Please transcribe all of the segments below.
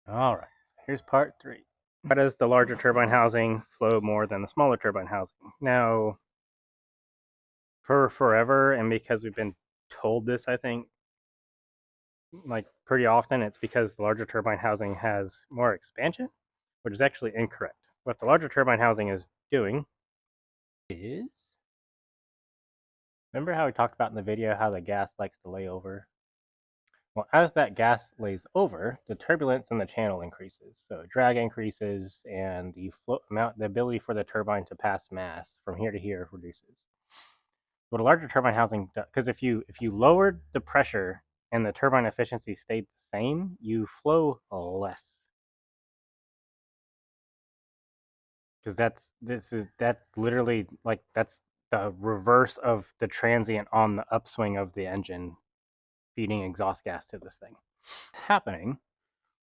All right, here's part 3. Why does the larger turbine housing flow more than the smaller turbine housing? Now, for forever, and because we've been told this, I think, like pretty often, it's because the larger turbine housing has more expansion, which is actually incorrect. What the larger turbine housing is doing is, remember how we talked about in the video how the gas likes to lay over? Well, as that gas lays over, the turbulence in the channel increases. So drag increases, and the ability for the turbine to pass mass from here to here reduces. What a larger turbine housing does, because if you lowered the pressure and the turbine efficiency stayed the same, you flow less. Because that's literally like that's the reverse of the transient on the upswing of the engine feeding exhaust gas to this thing. Happening,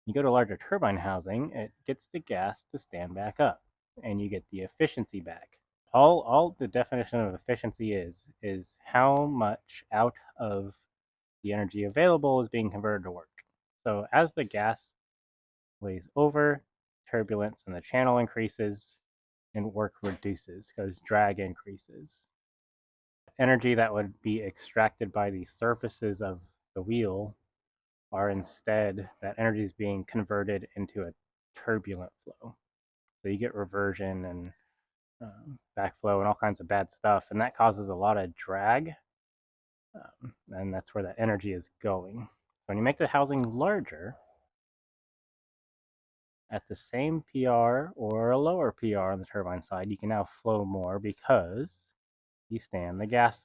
you go to larger turbine housing, it gets the gas to stand back up, and you get the efficiency back. All the definition of efficiency is how much out of the energy available is being converted to work. So as the gas lays over, turbulence in the channel increases and work reduces because drag increases. Energy that would be extracted by the surfaces of the wheel are instead, that energy is being converted into a turbulent flow. So you get reversion and backflow and all kinds of bad stuff, and that causes a lot of drag, and that's where that energy is going. So when you make the housing larger, at the same PR or a lower PR on the turbine side, you can now flow more because you stand the gas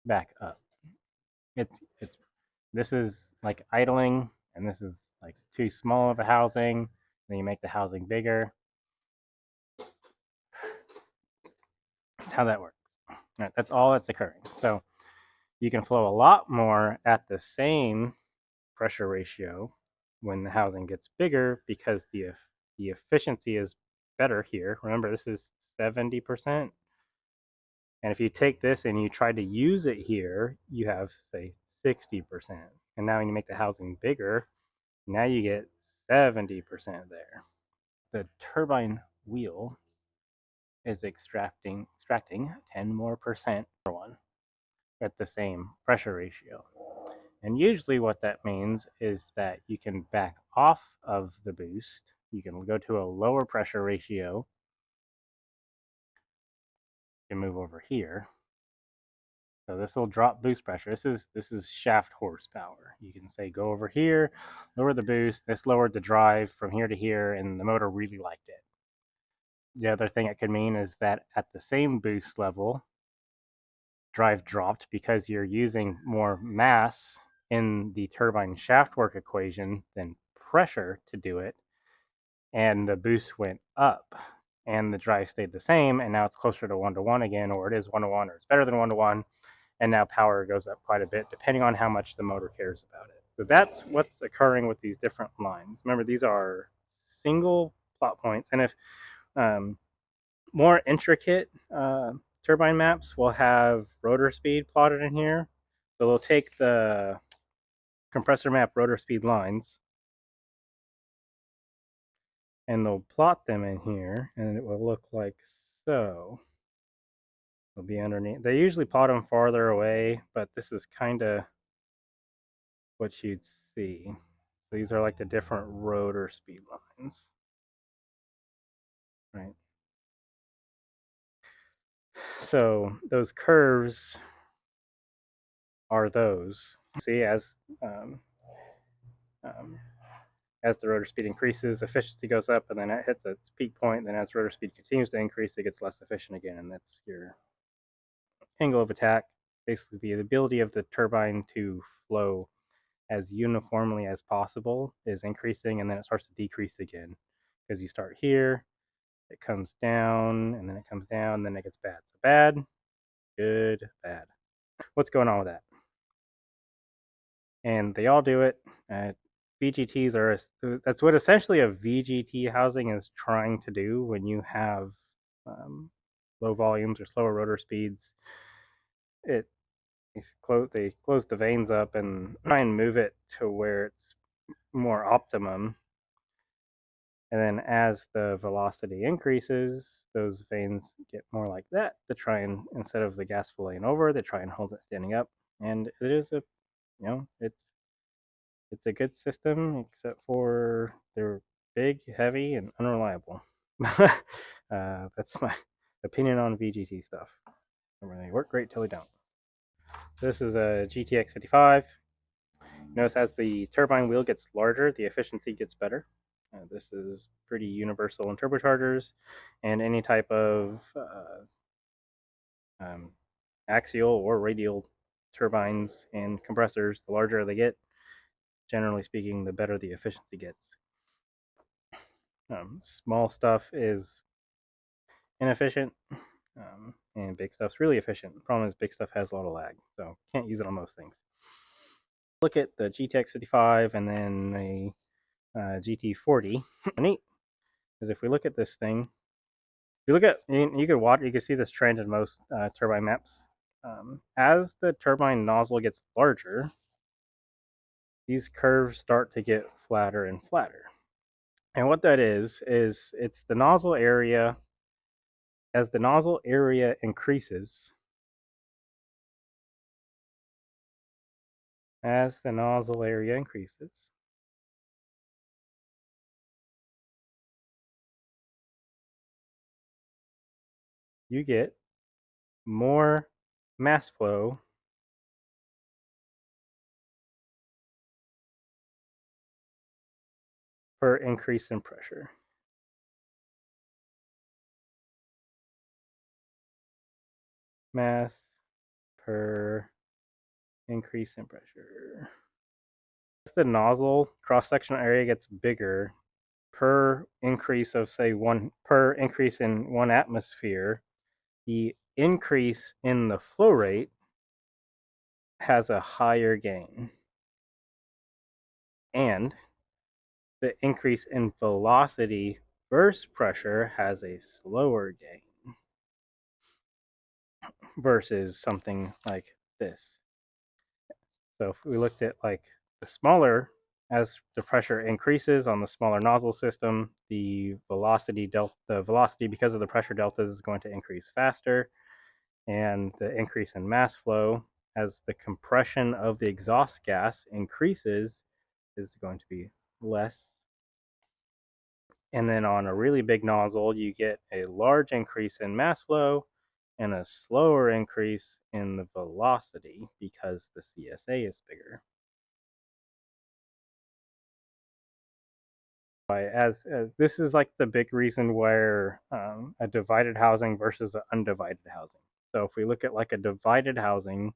back up. It's this is like idling, and this is like too small of a housing. Then you make the housing bigger. That's how that works. Right, that's all that's occurring. So you can flow a lot more at the same pressure ratio when the housing gets bigger because the efficiency is better here. Remember, this is 70%. And if you take this and you try to use it here, you have, say, 60%. And now when you make the housing bigger, now you get 70% there. The turbine wheel is extracting 10 more percent per one at the same pressure ratio. And usually what that means is that you can back off of the boost. You can go to a lower pressure ratio. You can move over here. So this will drop boost pressure. This is shaft horsepower. You can say go over here, lower the boost. This lowered the drive from here to here, and the motor really liked it. The other thing it could mean is that at the same boost level, drive dropped because you're using more mass in the turbine shaft work equation than pressure to do it, and the boost went up, and the drive stayed the same, and now it's closer to 1-to-1 again, or it is 1-to-1, or it's better than 1-to-1, and now power goes up quite a bit depending on how much the motor cares about it. So that's what's occurring with these different lines. Remember, these are single plot points, and if more intricate turbine maps will have rotor speed plotted in here. So they'll take the compressor map rotor speed lines and they'll plot them in here, and it will look like so. They'll be underneath. They usually plot them farther away, but this is kind of what you'd see. So these are like the different rotor speed lines, right? So those curves are those. See, um, um, as the rotor speed increases, efficiency goes up, and then it hits its peak point. Then as rotor speed continues to increase, it gets less efficient again, and that's your angle of attack. Basically, the ability of the turbine to flow as uniformly as possible is increasing, and then it starts to decrease again because you start here, it comes down, and then it comes down, and then it gets bad. So bad, good, bad. What's going on with that? And they all do it. VGTs are, that's what essentially a VGT housing is trying to do when you have low volumes or slower rotor speeds. It they close the vanes up and try and move it to where it's more optimum. And then as the velocity increases, those vanes get more like that to try and, instead of the gas flowing over, they try and hold it standing up. And it is a, it's a good system, except for they're big, heavy, and unreliable. That's my opinion on VGT stuff. They work great till they don't. This is a GTX55. Notice as the turbine wheel gets larger, the efficiency gets better. This is pretty universal in turbochargers and any type of axial or radial turbines and compressors. The larger they get, generally speaking, the better the efficiency gets. Small stuff is inefficient, and big stuff's really efficient. The problem is big stuff has a lot of lag, so can't use it on most things. Look at the GTX 55 and then the GT40. Neat, because if we look at this thing, if you look at, you could watch, you can see this trend in most turbine maps. As the turbine nozzle gets larger, these curves start to get flatter and flatter. And what that is it's the nozzle area. As the nozzle area increases, you get more mass flow per increase in pressure. Mass per increase in pressure. As the nozzle cross-sectional area gets bigger, per increase of, say, per increase in 1 atmosphere, the increase in the flow rate has a higher gain. And the increase in velocity versus pressure has a slower gain versus something like this. So if we looked at like the smaller, as the pressure increases on the smaller nozzle system, the velocity because of the pressure deltas is going to increase faster, and the increase in mass flow as the compression of the exhaust gas increases is going to be less. And then on a really big nozzle, you get a large increase in mass flow and a slower increase in the velocity because the CSA is bigger. As this is like the big reason where a divided housing versus an undivided housing. So if we look at like a divided housing,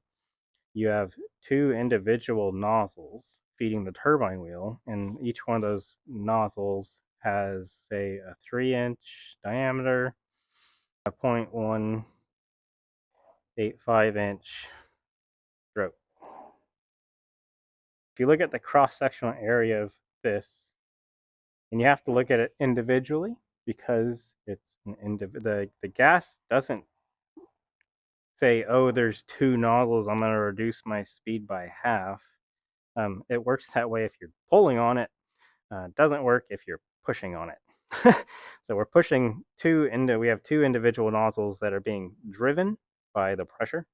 you have two individual nozzles feeding the turbine wheel, and each one of those nozzles has, say, a 3-inch diameter, a 0.185-inch stroke. If you look at the cross-sectional area of this, and you have to look at it individually because it's the gas doesn't say, oh, there's two nozzles, I'm going to reduce my speed by half. It works that way if you're pulling on it. Doesn't work if you're pushing on it. So we're pushing we have two individual nozzles that are being driven by the pressure.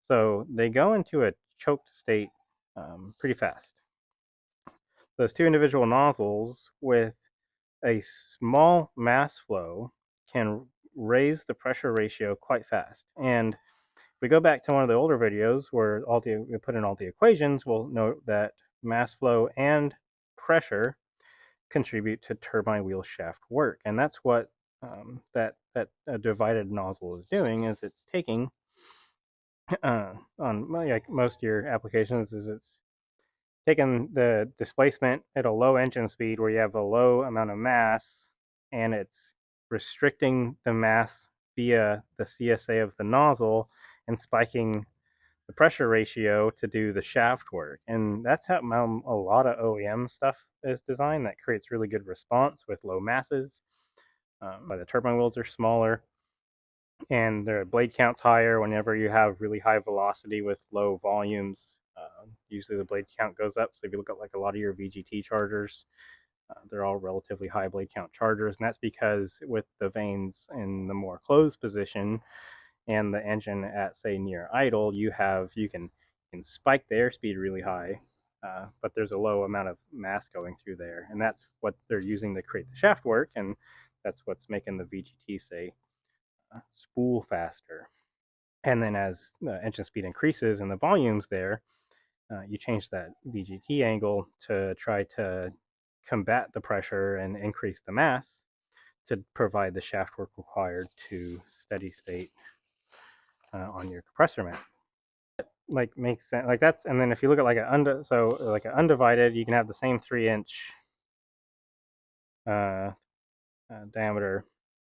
So they go into a choked state pretty fast. Those two individual nozzles with a small mass flow can raise the pressure ratio quite fast. And if we go back to one of the older videos where we put in all the equations, we'll note that mass flow and pressure contribute to turbine wheel shaft work. And that's what that divided nozzle is doing, is it's taking, on like most of your applications, is it's taking the displacement at a low engine speed where you have a low amount of mass, and it's restricting the mass via the CSA of the nozzle and spiking the pressure ratio to do the shaft work. And that's how a lot of OEM stuff is designed. That creates really good response with low masses. The turbine wheels are smaller, and the blade count's higher whenever you have really high velocity with low volumes. Usually the blade count goes up. So if you look at like a lot of your VGT chargers, They're all relatively high blade count chargers, and that's because with the vanes in the more closed position and the engine at say near idle, you can spike the airspeed really high, but there's a low amount of mass going through there, and that's what they're using to create the shaft work, and that's what's making the VGT say spool faster. And then as the engine speed increases and the volume's there, you change that VGT angle to try to combat the pressure and increase the mass to provide the shaft work required to steady state on your compressor mat. Like makes sense. Like that's, and then if you look at like an undivided, you can have the same 3-inch uh, diameter.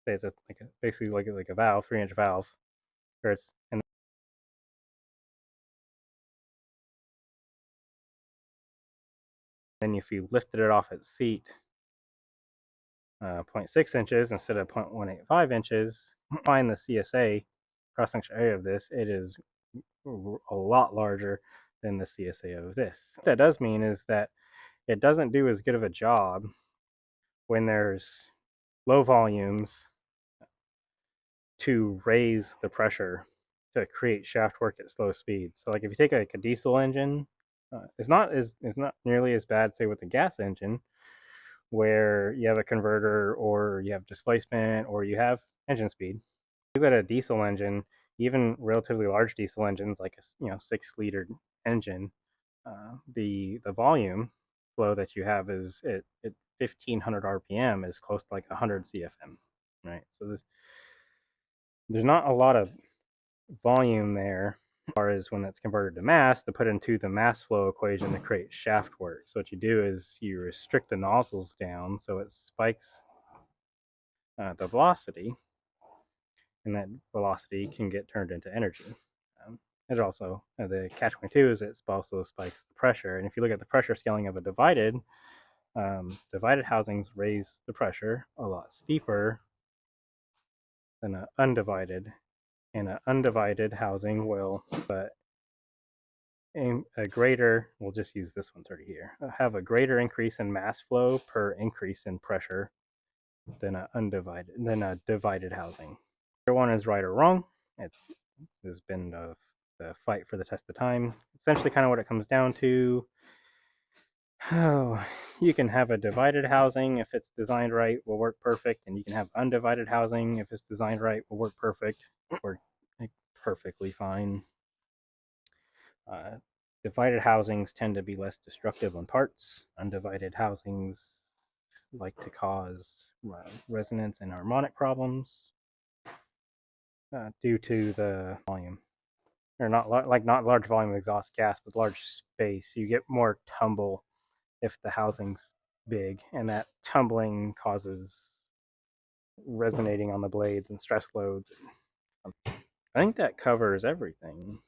Say it's basically like a valve, 3-inch valve, where it's and then if you lifted it off its seat 0.6 inches instead of 0.185 inches, find the CSA cross-sectional area of this, it is a lot larger than the CSA of this. What that does mean is that it doesn't do as good of a job when there's low volumes to raise the pressure to create shaft work at slow speeds. So like if you take like a diesel engine, it's not nearly as bad, say, with a gas engine, where you have a converter or you have displacement or you have engine speed. You got a diesel engine, even relatively large diesel engines like a 6-liter engine, the volume flow that you have is at 1500 RPM is close to like 100 CFM, right? So there's not a lot of volume there as far as when it's converted to mass to put into the mass flow equation to create shaft work. So what you do is you restrict the nozzles down so it spikes the velocity, and that velocity can get turned into energy. It also, the catch-22 is it also spikes the pressure. And if you look at the pressure scaling of a divided housings raise the pressure a lot steeper than an undivided. And an undivided housing will, but a greater, we'll just use this one right here, have a greater increase in mass flow per increase in pressure than a divided housing. Either one is right or wrong. There's been the fight for the test of time. Essentially, kind of what it comes down to. Oh, you can have a divided housing if it's designed right, will work perfect, and you can have undivided housing if it's designed right, will work perfect, or perfectly fine. Divided housings tend to be less destructive on parts. Undivided housings like to cause resonance and harmonic problems due to the volume. Or not large volume of exhaust gas, but large space. You get more tumble if the housing's big, and that tumbling causes resonating on the blades and stress loads. I think that covers everything.